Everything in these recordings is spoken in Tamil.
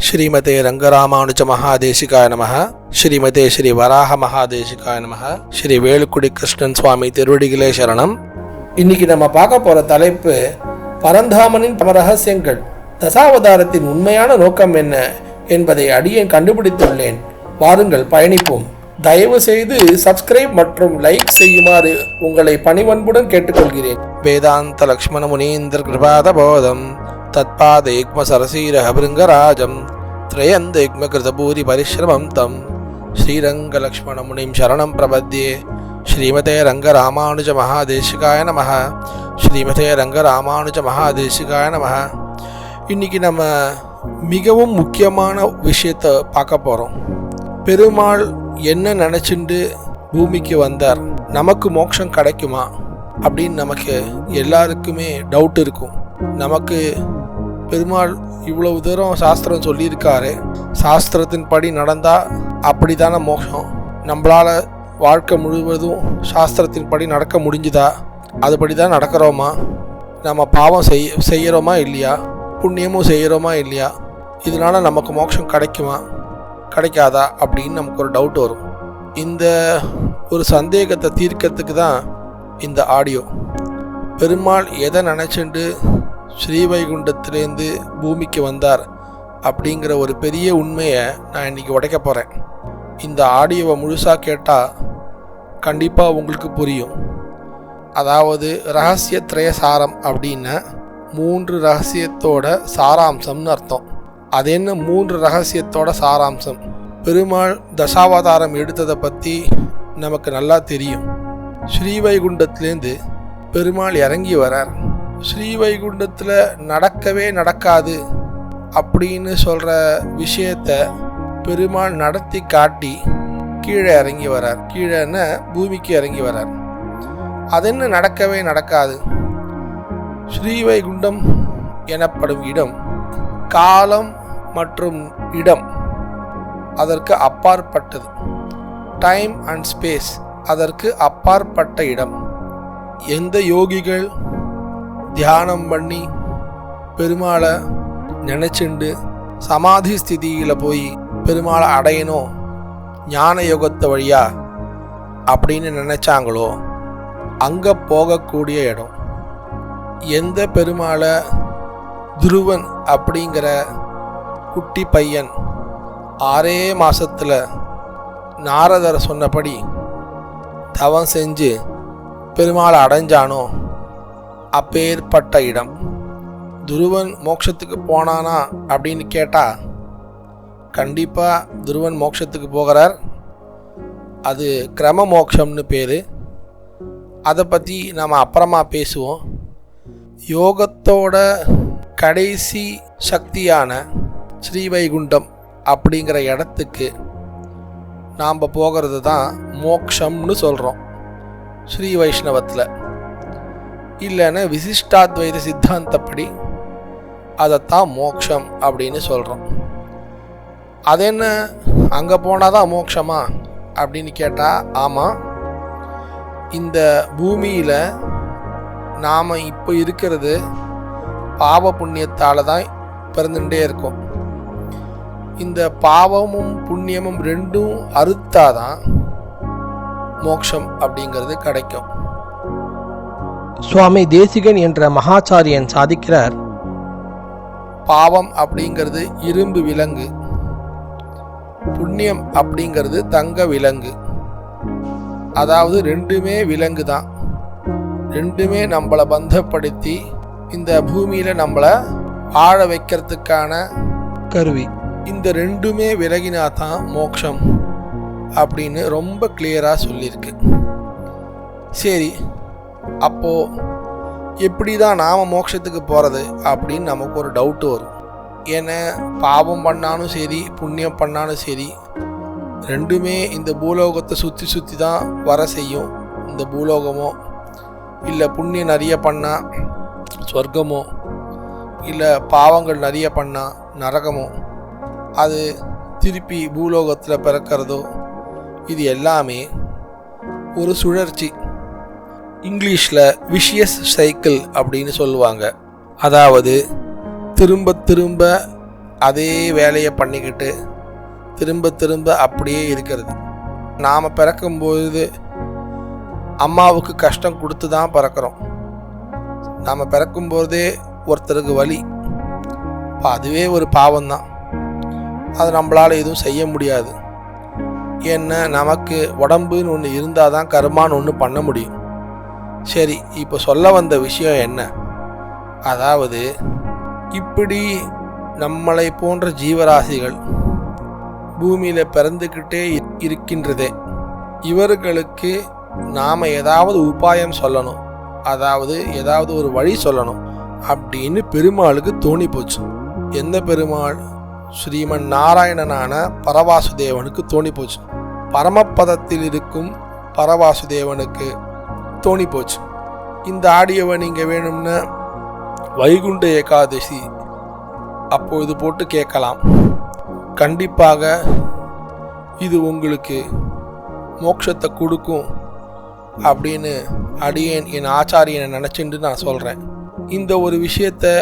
ஸ்ரீமதே ரங்கராமானுஜ மகாதேசிகாய நமஹ. ஸ்ரீமதே ஸ்ரீ வராக மகாதேசிகாய நமஹ. ஸ்ரீ வேலுக்குடி கிருஷ்ணன் சுவாமி திருவடிகளே சரணம். இன்னைக்கு நம்ம பார்க்க போற தலைப்பு பரந்தாமனின் தம ரகசியங்கள். தசாவதாரத்தின் உண்மையான நோக்கம் என்ன என்பதை அடியேன் கண்டுபிடித்துள்ளேன். வாருங்கள் பயணிப்போம். தயவு செய்து சப்ஸ்கிரைப் மற்றும் லைக் செய்யுமாறு உங்களை பணிவன்புடன் கேட்டுக்கொள்கிறேன். வேதாந்த லக்ஷ்மண முனீந்திர கிருபாத போதம் தத்பாதேக்ம சரசீரஹபிருங்கராஜம் த்ரயந்தேக்ம கிருதபூரி பரிஸ்ரமம் தம் ஸ்ரீரங்க லக்ஷ்மண முனிம் சரணம் பிரபத்யே. ஸ்ரீமதே ரங்கராமானுஜ மகாதேசிகாய நமஹ. ஸ்ரீமதே ரங்கராமானுஜ மகாதேசிகாய நமஹ. இன்னைக்கு நம்ம மிகவும் முக்கியமான விஷயத்தை பார்க்க போகிறோம். பெருமாள் என்ன நினச்சிண்டு பூமிக்கு வந்தார், நமக்கு மோட்சம் கிடைக்குமா அப்படின்னு நமக்கு எல்லாருக்குமே டவுட் இருக்கும். நமக்கு பெருமாள் இவ்வளவு தூரம் சாஸ்திரம் சொல்லியிருக்காரு, சாஸ்திரத்தின் படி நடந்தால் அப்படி தானே மோட்சம், நம்மளால் வாழ்க்கை முழுவதும் சாஸ்திரத்தின் படி நடக்க முடிஞ்சுதா, அதுபடி தான் நடக்கிறோமா, நம்ம பாவம் செய்கிறோமா இல்லையா, புண்ணியமும் செய்கிறோமா இல்லையா, இதனால் நமக்கு மோட்சம் கிடைக்குமா கிடைக்காதா அப்படின்னு நமக்கு ஒரு டவுட் வரும். இந்த ஒரு சந்தேகத்தை தீர்க்கிறதுக்கு தான் இந்த ஆடியோ. பெருமாள் எதை நினச்சிண்டு ஸ்ரீவைகுண்டத்திலேருந்து பூமிக்கு வந்தார் அப்படிங்கிற ஒரு பெரிய உண்மையை நான் இன்றைக்கி உடைக்க போகிறேன். இந்த ஆடியோவை முழுசாக கேட்டால் கண்டிப்பாக உங்களுக்கு புரியும். அதாவது ரகசியத்ரய சாரம் அப்படின்னா 3 ரகசியத்தோட சாராம்சம்னு அர்த்தம். அது என்ன 3 ரகசியத்தோட சாராம்சம்? பெருமாள் தசாவதாரம் எடுத்ததை பற்றி நமக்கு நல்லா தெரியும். ஸ்ரீவைகுண்டத்திலேருந்து பெருமாள் இறங்கி வரார். ஸ்ரீவைகுண்டத்தில் நடக்கவே நடக்காது அப்படின்னு சொல்கிற விஷயத்த பெருமாள் நடத்தி காட்டி கீழே இறங்கி வரார். கீழேன்னா பூமிக்கு இறங்கி வரார். அது என்ன நடக்கவே நடக்காது? ஸ்ரீவைகுண்டம் எனப்படும் இடம் காலம் மற்றும் இடம் அதற்கு அப்பாற்பட்டது. டைம் அண்ட் ஸ்பேஸ் அதற்கு அப்பாற்பட்ட இடம். எந்த யோகிகள் தியானம் பண்ணி பெருமாளை நினச்சிண்டு சமாதி ஸ்திதியில் போய் பெருமாளை அடையணும் ஞான யோகத்தை வழியா அப்படின்னு நினச்சாங்களோ அங்கே போகக்கூடிய இடம். எந்த பெருமாளை துருவன் அப்படிங்கிற குட்டி பையன் 6 மாதத்தில் நாரதர் சொன்னபடி தவம் செஞ்சு பெருமாளை அடைஞ்சானோ அப்பேற்பட்ட இடம். துருவன் மோட்சத்துக்கு போனானா அப்படின்னு கேட்டால் கண்டிப்பாக துருவன் மோட்சத்துக்கு போகிறார். அது கிரம மோட்சம்னு பேர். அதை பற்றி நாம் அப்புறமா பேசுவோம். யோகத்தோட கடைசி சக்தியான ஸ்ரீவைகுண்டம் அப்படிங்கிற இடத்துக்கு நாம் போகிறது தான் மோக்ஷம்னு சொல்கிறோம் ஸ்ரீ வைஷ்ணவத்தில். இல்லைன்னா விசிஷ்டாத்வைத சித்தாந்தப்படி அதைத்தான் மோக்ஷம் அப்படின்னு சொல்கிறோம். அது என்ன அங்கே போனால் தான் மோக்ஷமா அப்படின்னு கேட்டால் ஆமாம். இந்த பூமியில் நாம் இப்போ இருக்கிறது பாவ புண்ணியத்தால் தான் பிறந்துட்டே இருக்கும். இந்த பாவமும் புண்ணியமும் ரெண்டும் அறுத்தாதான் மோட்சம் அப்படிங்கிறது கிடைக்கும். சுவாமி தேசிகன் என்ற மகாச்சாரியன் சாதிக்கிறார், பாவம் அப்படிங்கிறது இரும்பு விலங்கு, புண்ணியம் அப்படிங்கிறது தங்க விலங்கு. அதாவது ரெண்டுமே விலங்கு தான். ரெண்டுமே நம்மளை பந்தப்படுத்தி இந்த பூமியில் நம்மளை வாழ வைக்கிறதுக்கான கருவி. இந்த ரெண்டுமே விலகினா தான் மோட்சம் அப்படின்னு ரொம்ப கிளியராக சொல்லியிருக்கு. சரி, அப்போது எப்படி தான் நாம் மோட்சத்துக்கு போகிறது அப்படின்னு நமக்கு ஒரு டவுட்டு வரும். ஏன்னா பாவம் பண்ணாலும் சரி புண்ணியம் பண்ணாலும் சரி ரெண்டுமே இந்த பூலோகத்தை சுற்றி தான் வர செய்யும். இந்த பூலோகமோ இல்லை புண்ணியம் நிறைய பண்ணால் சொர்க்கமோ இல்லை பாவங்கள் நிறைய பண்ணால் நரகமோ அது திருப்பி பூலோகத்தில் பிறக்கிறதோ இது எல்லாமே ஒரு சுழற்சி. இங்கிலீஷில் விஷியஸ் சைக்கிள் அப்படின்னு சொல்லுவாங்க. அதாவது திரும்ப திரும்ப அதே வேலையை பண்ணிக்கிட்டு திரும்ப திரும்ப அப்படியே இருக்கிறது. நாம் பிறக்கும்போது அம்மாவுக்கு கஷ்டம் கொடுத்து தான் பிறக்கிறோம். நாம் பிறக்கும்போதே ஒருத்தருக்கு வலி, அதுவே ஒரு பாவம்தான். அது நம்மளால் எதுவும் செய்ய முடியாது. ஏன்னா நமக்கு உடம்புன்னு ஒன்று இருந்தால் தான் கர்மான்னு ஒன்று பண்ண முடியும். சரி, இப்போ சொல்ல வந்த விஷயம் என்ன? அதாவது இப்படி நம்மளை போன்ற ஜீவராசிகள் பூமியில் பிறந்துக்கிட்டே இருக்கின்றதே, இவர்களுக்கு நாம் ஏதாவது உபாயம் சொல்லணும், அதாவது ஏதாவது ஒரு வழி சொல்லணும் அப்படின்னு பெருமாளுக்கு தோணி போச்சு. எந்த பெருமாள்? ஸ்ரீமன் நாராயணனான பரவாசுதேவனுக்கு தோணி போச்சு. பரமபதத்தில் இருக்கும் பரவாசுதேவனுக்கு தோணி போச்சு. இந்த ஆடியோவை நீங்கள் வேணும்னா வைகுண்ட ஏகாதசி அப்போது போட்டு கேட்கலாம். கண்டிப்பாக இது உங்களுக்கு மோட்சத்தை கொடுக்கும் அப்படின்னு அடியேன் என் ஆச்சாரியனை நினச்சிட்டு நான் சொல்கிறேன். இந்த ஒரு விஷயத்தை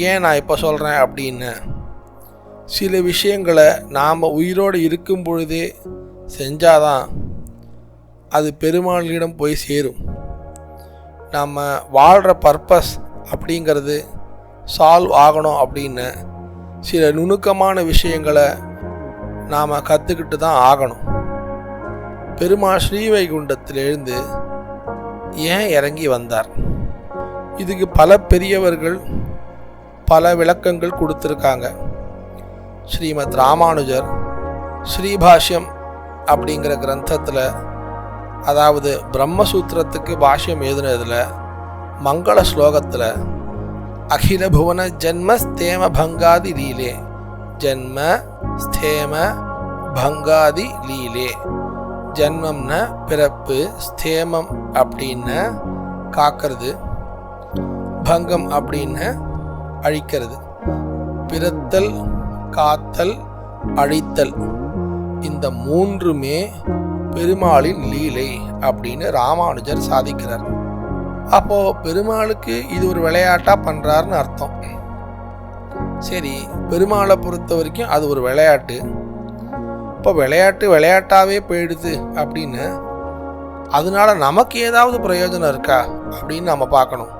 ஏன் நான் இப்போ சொல்கிறேன் அப்படின்னு, சில விஷயங்களை நாம் உயிரோடு இருக்கும் பொழுதே செஞ்சாதான் அது பெருமாளிடம் போய் சேரும். நம்ம வாழ்கிற பர்பஸ் அப்படிங்கிறது சால்வ் ஆகணும் அப்படின்னு சில நுணுக்கமான விஷயங்களை நாம் கற்றுக்கிட்டு தான் ஆகணும். பெருமாள் ஸ்ரீவைகுண்டத்திலிருந்து ஏன் இறங்கி வந்தார்? இதுக்கு பல பெரியவர்கள் பல விளக்கங்கள் கொடுத்துருக்காங்க. ஸ்ரீமத் ராமானுஜர் ஸ்ரீபாஷ்யம் அப்படிங்கிற கிரந்தத்தில், அதாவது பிரம்மசூத்திரத்துக்கு பாஷ்யம் எழுதுனதில் மங்கள ஸ்லோகத்தில் அகில புவன ஜன்ம ஸ்தேம பங்காதி லீலே, ஜன்ம ஸ்தேம பங்காதி லீலே, ஜன்மம்னா பிறப்பு, ஸ்தேமம் அப்படின்னு காக்கிறது, பங்கம் அப்படின்னு அழிக்கிறது, பிறத்தல் காத்தல் அழித்தல், இந்த மூன்றுமே பெருமாளின் லீலை அப்படின்னு ராமானுஜர் சாதிக்கிறார். அப்போ பெருமாளுக்கு இது ஒரு விளையாட்டா பண்றாருன்னு அர்த்தம். சரி, பெருமாளை பொறுத்த வரைக்கும் அது ஒரு விளையாட்டு. இப்போ விளையாட்டாவே போயிடுது அப்படின்னு, அதனால நமக்கு ஏதாவது பிரயோஜனம் இருக்கா அப்படின்னு நம்ம பார்க்கணும்.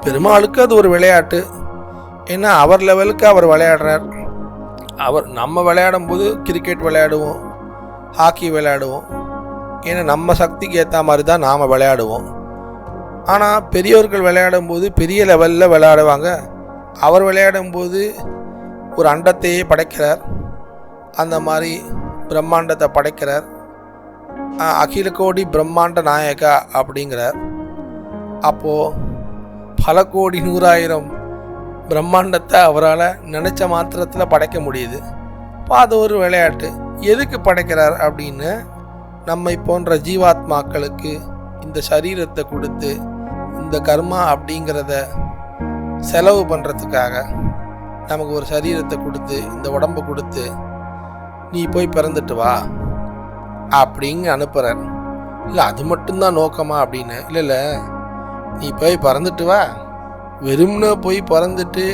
பெருமாளுக்கு அது ஒரு விளையாட்டு. ஏன்னா அவர் லெவலுக்கு அவர் விளையாடுறார். நம்ம விளையாடும் போது கிரிக்கெட் விளையாடுவோம், ஹாக்கி விளையாடுவோம். ஏன்னா நம்ம சக்திக்கு ஏற்ற மாதிரி தான் நாம் விளையாடுவோம். ஆனால் பெரியவர்கள் விளையாடும் போது பெரிய லெவலில் விளையாடுவாங்க. அவர் விளையாடும்போது ஒரு அண்டத்தையே படைக்கிறார், அந்த மாதிரி பிரம்மாண்டத்தை படைக்கிறார். அகில கோடி பிரம்மாண்ட நாயகா அப்படிங்கிறார். அப்போது பல கோடி 100,000 பிரம்மாண்டத்தை அவரால் நினச்ச மாத்திரத்தில் படைக்க முடியுது. அது ஒரு விளையாட்டு. எதுக்கு படைக்கிறார் அப்படின்னு, நம்மை போன்ற ஜீவாத்மாக்களுக்கு இந்த சரீரத்தை கொடுத்து இந்த கர்மா அப்படிங்கிறத செலவு பண்ணுறதுக்காக நமக்கு ஒரு சரீரத்தை கொடுத்து, இந்த உடம்பை கொடுத்து, நீ போய் பிறந்துட்டு வா அப்படிங்க அனுப்புகிறார். இல்லை அது மட்டும்தான் நோக்கமா அப்படின்னு, இல்லை நீ போய் பிறந்துட்டு வா, வெறும்னு போய் பிறந்துட்டு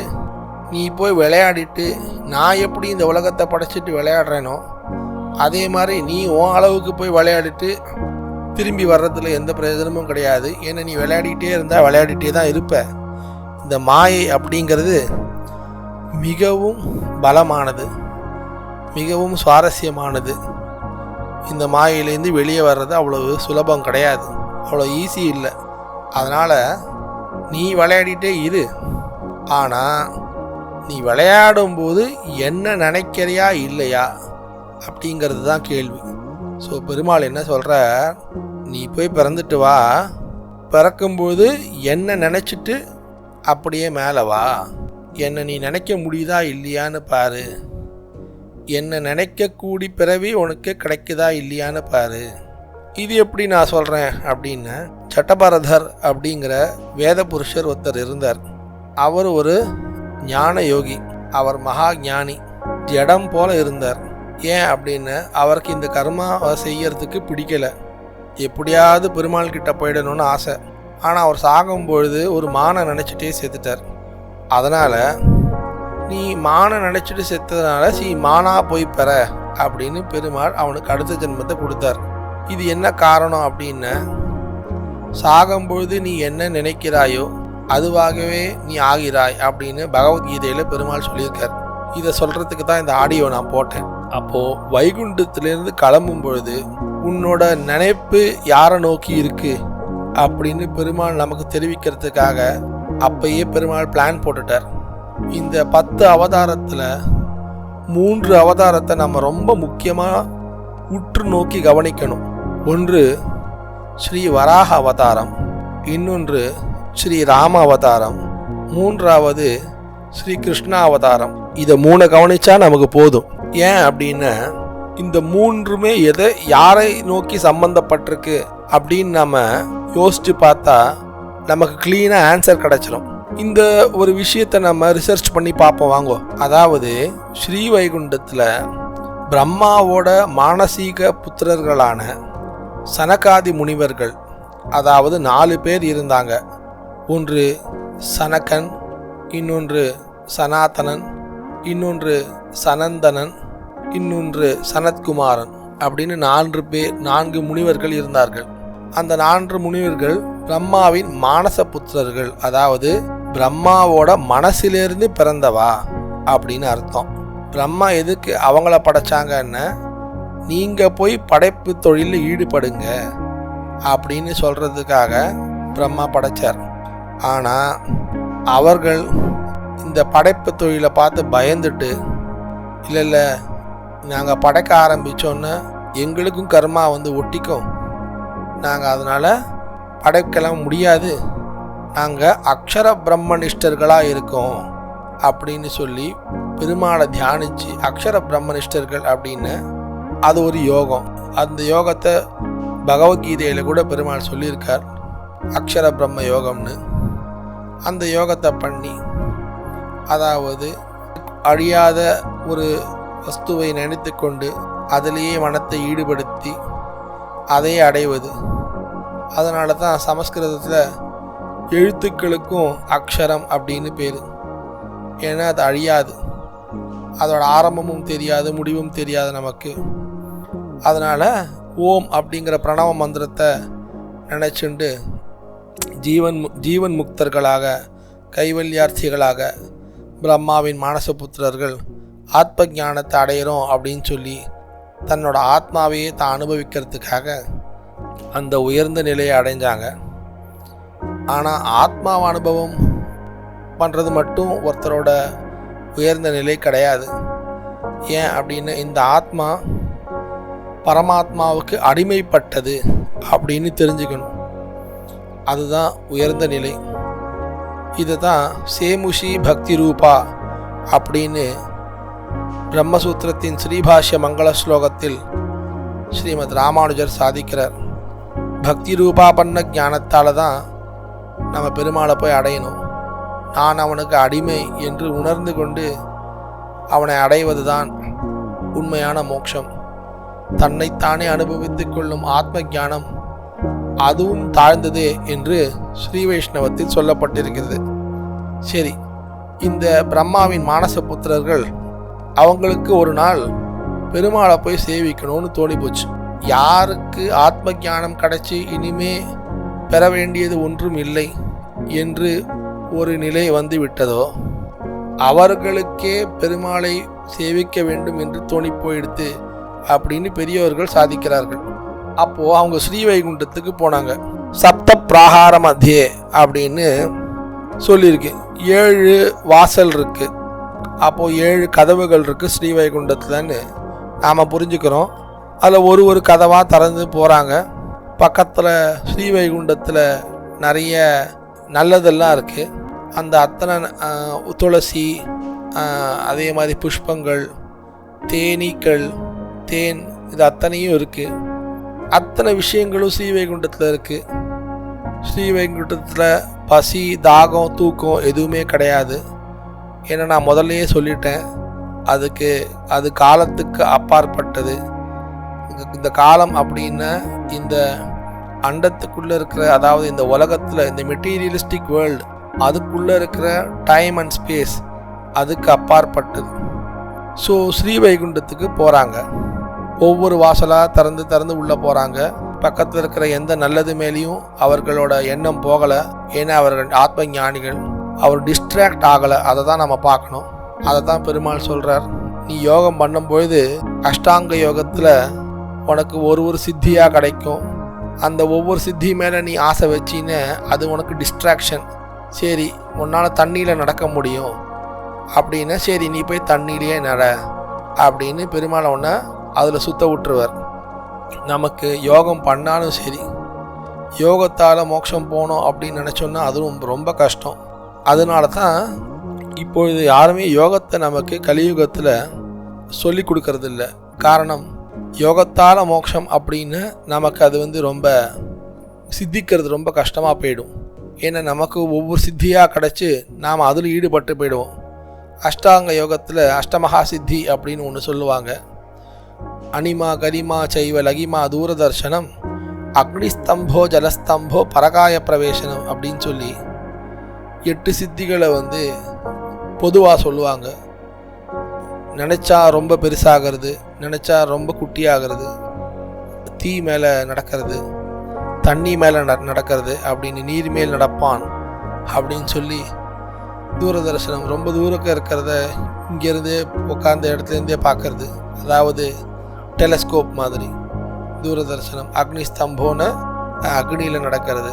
நீ போய் விளையாடிட்டு நான் எப்படி இந்த உலகத்தை படைச்சிட்டு விளையாடுறேனோ அதே மாதிரி நீ உன் அளவுக்கு போய் விளையாடிட்டு திரும்பி வர்றதுல எந்த பிரயோஜனமும் கிடையாது. ஏன்னா நீ விளையாடிட்டே இருந்தால் விளையாடிட்டே தான் இருப்ப. இந்த மாயை அப்படிங்கிறது மிகவும் பலமானது, மிகவும் சுவாரஸ்யமானது. இந்த மாயையிலேருந்து வெளியே வர்றது அவ்வளவு சுலபம் கிடையாது, அவ்வளோ ஈஸி இல்லை. அதனால் நீ விளையாடிட்டே இரு. ஆனால் நீ விளையாடும்போது என்ன நினைக்கிறியா இல்லையா அப்படிங்கிறது தான் கேள்வி. ஸோ பெருமாள் என்ன சொல்கிற, நீ போய் பிறந்துட்டு வா, பிறக்கும்போது என்ன நினச்சிட்டு அப்படியே மேலே வா, என்னை நீ நினைக்க முடியுதா இல்லையான்னு பாரு, என்னை நினைக்கக்கூடி பிறவி உனக்கு கிடைக்குதா இல்லையான்னு பாரு. இது எப்படி நான் சொல்கிறேன் அப்படின்னு, சட்டபரதர் அப்படிங்கிற வேத புருஷர் ஒருத்தர் இருந்தார். அவர் ஒரு ஞான யோகி, அவர் மகா ஞானி, ஜடம் போல இருந்தார். ஏன் அப்படின்னு, அவருக்கு இந்த கர்மாவை செய்யறதுக்கு பிடிக்கலை, எப்படியாவது பெருமாள் கிட்ட போயிடணும்னு ஆசை. ஆனால் அவர் சாகும்பொழுது ஒரு மானை நினச்சிட்டே செத்துட்டார். அதனால் நீ மானை நினச்சிட்டு செத்ததுனால மானா போய் பெற அப்படின்னு பெருமாள் அவனுக்கு அடுத்த ஜென்மத்தை கொடுத்தார். இது என்ன காரணம் அப்படின்னா, சாகும்பொழுது நீ என்ன நினைக்கிறாயோ அதுவாகவே நீ ஆகிறாய் அப்படின்னு பகவத்கீதையில் பெருமாள் சொல்லியிருக்கார். இதை சொல்கிறதுக்கு தான் இந்த ஆடியோ நான் போட்டேன். அப்போது வைகுண்டத்திலேருந்து கிளம்பும் பொழுது உன்னோட நினைப்பு யாரை நோக்கி இருக்கு அப்படின்னு பெருமாள் நமக்கு தெரிவிக்கிறதுக்காக அப்பயே பெருமாள் பிளான் போட்டுட்டார். இந்த 10 அவதாரத்தில் 3 அவதாரத்தை நம்ம ரொம்ப முக்கியமாக உற்று நோக்கி கவனிக்கணும். ஒன்று ஸ்ரீ வராக அவதாரம், இன்னொன்று ஸ்ரீ ராம அவதாரம், மூன்றாவது ஸ்ரீ கிருஷ்ணா அவதாரம். இதை 3 கவனிச்சா நமக்கு போதும். ஏன் அப்படின்னா, இந்த 3மே யாரை நோக்கி சம்பந்தப்பட்டிருக்கு அப்படின்னு நம்ம யோசிச்சு பார்த்தா நமக்கு கிளீனாக ஆன்சர் கிடைச்சிடும். இந்த ஒரு விஷயத்தை நம்ம ரிசர்ச் பண்ணி பார்ப்போம் வாங்கோ. அதாவது ஸ்ரீ வைகுண்டத்தில் பிரம்மாவோட மானசீக புத்திரர்களான சனகாதி முனிவர்கள், அதாவது 4 பேர் இருந்தாங்க. ஒன்று சனகன், இன்னொன்று சனாதனன், இன்னொன்று சனந்தனன், இன்னொன்று சனத்குமாரன் அப்படின்னு 4 முனிவர்கள் இருந்தார்கள். அந்த 4 முனிவர்கள் பிரம்மாவின் மானச புத்திரர்கள், அதாவது பிரம்மாவோட மனசிலிருந்து பிறந்தவா அப்படின்னு அர்த்தம். பிரம்மா எதுக்கு அவங்கள படைச்சாங்கன்னா, நீங்கள் போய் படைப்பு தொழிலில் ஈடுபடுங்க அப்படின்னு சொல்கிறதுக்காக பிரம்மா படைச்சார். ஆனால் அவர்கள் இந்த படைப்பு தொழிலை பார்த்து பயந்துட்டு, இல்லை நாங்கள் படைக்க ஆரம்பித்தோன்னு எங்களுக்கும் கர்மா ஒட்டிக்கும், நாங்கள் அதனால் படைக்கலாம் முடியாது, நாங்கள் அக்ஷர பிரம்மனிஷ்டர்களாக இருக்கோம் அப்படின்னு சொல்லி பெருமாளை தியானித்து அக்ஷர பிரம்மனிஷ்டர்கள் அப்படின்னு அது ஒரு யோகம். அந்த யோகத்தை பகவத்கீதையில் கூட பெருமாள் சொல்லியிருக்கார், அக்ஷர பிரம்ம யோகம்னு. அந்த யோகத்தை பண்ணி, அதாவது அழியாத ஒரு வஸ்துவை நினைத்து கொண்டு அதிலேயே மனத்தை ஈடுபடுத்தி அதை அடைவது. அதனால தான் சமஸ்கிருதத்தில் எழுத்துக்களுக்கும் அக்ஷரம் அப்படின்னு பேர். ஏன்னா அது அழியாது, அதோட ஆரம்பமும் தெரியாது முடிவும் தெரியாது நமக்கு. அதனால் ஓம் அப்படிங்கிற பிரணவ மந்திரத்தை நினச்சிண்டு ஜீவன் முக்தர்களாக, கைவல்யார்த்திகளாக பிரம்மாவின் மானசபுத்திரர்கள் ஆத்ம ஞானத்தை அடையிறோம் அப்படின்னு சொல்லி தன்னோட ஆத்மாவையே தான் அனுபவிக்கிறதுக்காக அந்த உயர்ந்த நிலையை அடைஞ்சாங்க. ஆனால் ஆத்மாவை அனுபவம் பண்ணுறது மட்டும் ஒருத்தரோட உயர்ந்த நிலை கிடையாது. ஏன் அப்படின்னு, இந்த ஆத்மா பரமாத்மாவுக்கு அடிமைப்பட்டது அப்படின்னு தெரிஞ்சுக்கணும். அதுதான் உயர்ந்த நிலை. இதை தான் சேமுஷி பக்தி ரூபா அப்படின்னு பிரம்மசூத்திரத்தின் ஸ்ரீபாஷ்ய மங்கள ஸ்லோகத்தில் ஸ்ரீமத் ராமானுஜர் சாதிக்கிறார். பக்தி ரூபா பண்ண ஞானத்தால் தான் நம்ம பெருமாளை போய் அடையணும். நான் அவனுக்கு அடிமை என்று உணர்ந்து கொண்டு அவனை அடைவது தான் உண்மையான மோட்சம். தன்னைத்தானே அனுபவித்து கொள்ளும் ஆத்ம ஞானம் அதுவும் தாழ்ந்ததே என்று ஸ்ரீ வைஷ்ணவத்தில் சொல்லப்பட்டிருக்கிறது. சரி, இந்த பிரம்மாவின் மானச புத்திரர்கள் அவங்களுக்கு ஒரு நாள் பெருமாளை போய் சேவிக்கணும்னு தோணி போச்சு. யாருக்கு ஆத்ம ஞானம் கிடைச்சி இனிமே பெற வேண்டியது ஒன்றும் இல்லை என்று ஒரு நிலை வந்து விட்டதோ அவர்களுக்கே பெருமாளை சேவிக்க வேண்டும் என்று தோணி போயிடுத்து அப்படின்னு பெரியவர்கள் சாதிக்கிறார்கள். அப்போது அவங்க ஸ்ரீவைகுண்டத்துக்கு போனாங்க. சப்த பிராகார மத்தியே அப்படின்னு சொல்லியிருக்கு. 7 வாசல் இருக்குது. அப்போது 7 கதவுகள் இருக்குது ஸ்ரீவைகுண்டத்துலன்னு நாம் புரிஞ்சுக்கிறோம். அதில் ஒரு கதவாக திறந்து போகிறாங்க. பக்கத்தில் ஸ்ரீவைகுண்டத்தில் நிறைய நல்லதெல்லாம் இருக்குது. அந்த அத்தனை துளசி, அதே மாதிரி புஷ்பங்கள், தேனீக்கள், தேன், இது அத்தனையும் இருக்குது. அத்தனை விஷயங்களும் ஸ்ரீவைகுண்டத்தில் இருக்குது. ஸ்ரீவைகுண்டத்தில் பசி, தாகம், தூக்கம் எதுவுமே கிடையாது. ஏன்னா நான் முதல்லையே சொல்லிட்டேன், அது காலத்துக்கு அப்பாற்பட்டது. இந்த காலம் அப்படின்னா இந்த அண்டத்துக்குள்ளே இருக்கிற, அதாவது இந்த உலகத்தில், இந்த மெட்டீரியலிஸ்டிக் வேர்ல்டு, அதுக்குள்ளே இருக்கிற டைம் அண்ட் ஸ்பேஸ், அதுக்கு அப்பாற்பட்டது. ஸோ ஸ்ரீவைகுண்டத்துக்கு போகிறாங்க. ஒவ்வொரு வாசலாக திறந்து திறந்து உள்ளே போகிறாங்க. பக்கத்தில் இருக்கிற எந்த நல்லது மேலேயும் அவர்களோட எண்ணம் போகலை. ஏன்னா அவர்கள் ஆத்ம ஞானிகள். அவர் டிஸ்ட்ராக்ட் ஆகலை. அதை தான் நம்ம பார்க்கணும். அதை தான் பெருமாள் சொல்கிறார். நீ யோகம் பண்ணும்பொழுது அஷ்டாங்க யோகத்தில் உனக்கு ஒரு சித்தியாக கிடைக்கும். அந்த ஒவ்வொரு சித்தி மேலே நீ ஆசை வச்சின்னு அது உனக்கு டிஸ்ட்ராக்ஷன். சரி, உன்னால் தண்ணியில் நடக்க முடியும் அப்படின்னா சரி நீ போய் தண்ணியிலேயே நட அப்படின்னு பெருமாள் உன்னை அதில் சுத்த விட்டுருவார். நமக்கு யோகம் பண்ணாலும் சரி, யோகத்தால் மோட்சம் போகணும் அப்படின்னு நினச்சோன்னா அதுவும் ரொம்ப கஷ்டம். அதனால தான் இப்பொழுது யாருமே யோகத்தை நமக்கு கலியுகத்தில் சொல்லி கொடுக்கறதில்ல. காரணம், யோகத்தால் மோட்சம் அப்படின்னு நமக்கு அது ரொம்ப சித்திக்கிறது ரொம்ப கஷ்டமாக போயிடும். ஏன்னா நமக்கு ஒவ்வொரு சித்தியாக கிடச்சி நாம் அதில் ஈடுபட்டு போயிடுவோம். அஷ்டாங்க யோகத்தில் அஷ்டமகா சித்தி அப்படின்னு ஒன்று சொல்லுவாங்க. அனிமா கரிமா சைவ லகிமா தூரதர்ஷனம் அக்னிஸ்தம்போ ஜலஸ்தம்போ பரகாய பிரவேசனம் அப்படின்னு சொல்லி 8 சித்திகளை பொதுவாக சொல்லுவாங்க. நினச்சா ரொம்ப பெருசாகிறது, நினச்சா ரொம்ப குட்டியாகிறது, தீ மேலே நடக்கிறது, தண்ணி மேலே நடக்கிறது அப்படின்னு, நீர் மேல் நடப்பான் அப்படின்னு சொல்லி தூரதர்சனம் ரொம்ப தூரக்க இருக்கிறத இங்கேருந்து உட்கார்ந்த இடத்துலேருந்தே பார்க்கறது. அதாவது டெலஸ்கோப் மாதிரி. தூரதர்சனம். அக்னிஸ்தம்போன்னு அக்னியில் நடக்கிறது,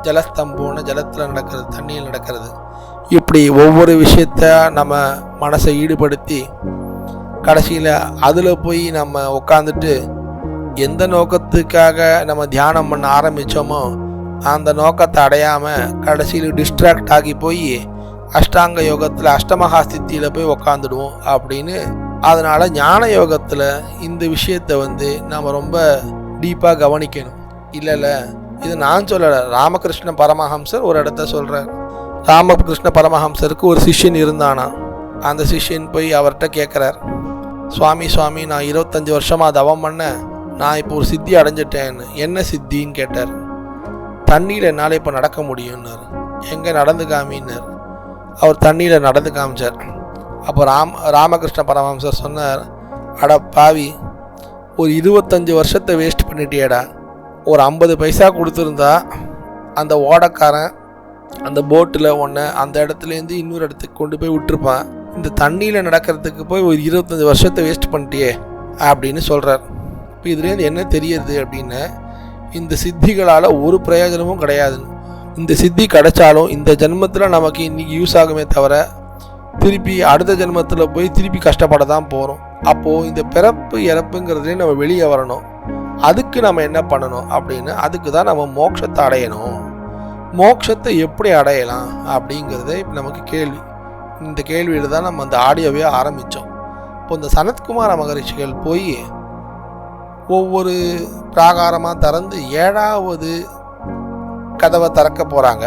ஜலஸ்தம்போன்னு ஜலத்தில் நடக்கிறது, தண்ணியில் நடக்கிறது. இப்படி ஒவ்வொரு விஷயத்த நம்ம மனசை ஈடுபடுத்தி கடைசியில் அதில் போய் நம்ம உட்காந்துட்டு எந்த நோக்கத்துக்காக நம்ம தியானம் பண்ண ஆரம்பித்தோமோ அந்த நோக்கத்தை அடையாமல் கடைசியில் டிஸ்ட்ராக்ட் ஆகி போய் அஷ்டாங்க யோகத்தில் அஷ்டமகா ஸ்தித்தியில் போய் உக்காந்துடுவோம் அப்படின்னு. அதனால் ஞான யோகத்தில் இந்த விஷயத்தை நம்ம ரொம்ப டீப்பாக கவனிக்கணும். இல்லை இது நான் சொல்லலை, ராமகிருஷ்ண பரமஹம்சர் ஒரு இடத்த சொல்கிறார். ராமகிருஷ்ண பரமஹம்சருக்கு ஒரு சிஷ்யன் இருந்தானா. அந்த சிஷ்யன் போய் அவர்கிட்ட கேட்குறார், சுவாமி நான் 25 வருஷமாக தவம் பண்ணேன், நான் இப்போ ஒரு சித்தி அடைஞ்சிட்டேன்னு. என்ன சித்தின்னு கேட்டார். தண்ணியில் என்னால் இப்போ நடக்க முடியும்னார். எங்கே நடந்து காமின்னார். அவர் தண்ணியில் நடந்து காமிச்சார். அப்போ ராமகிருஷ்ண பரமஹம்சர் சொன்னார், அட பாவி, ஒரு 25 வருஷத்தை வேஸ்ட் பண்ணிட்டியேடா. ஒரு 50 பைசா கொடுத்துருந்தா அந்த ஓடக்காரன் அந்த போட்டில் ஒன்று அந்த இடத்துலேருந்து இன்னொரு இடத்துக்கு கொண்டு போய் விட்டுருப்பான். இந்த தண்ணியில் நடக்கிறதுக்கு போய் ஒரு 25 வருஷத்தை வேஸ்ட் பண்ணிட்டியே அப்படின்னு சொல்கிறார். இப்போ இதுலேருந்து என்ன தெரியுது அப்படின்னா, இந்த சித்திகளால் ஒரு பிரயோஜனமும் கிடையாதுன்னு. இந்த சித்தி கிடைச்சாலும் இந்த ஜென்மத்தில் நமக்கு இன்றைக்கி யூஸ் ஆகுமே தவிர திருப்பி அடுத்த ஜென்மத்தில் போய் திருப்பி கஷ்டப்பட தான் போகிறோம். அப்போது இந்த பிறப்பு இறப்புங்கிறதுலே நம்ம வெளியே வரணும். அதுக்கு நம்ம என்ன பண்ணணும் அப்படின்னா, அதுக்கு தான் நம்ம மோட்சத்தை அடையணும். மோட்சத்தை எப்படி அடையலாம் அப்படிங்கிறதே இப்போ நமக்கு கேள்வி. இந்த கேள்வியில் தான் நம்ம அந்த ஆடியோவே ஆரம்பித்தோம். இப்போ இந்த சனத்குமார மகரிஷிகள் போய் ஒவ்வொரு பிராகாரமாக திறந்து 7வது கதவை திறக்க போகிறாங்க.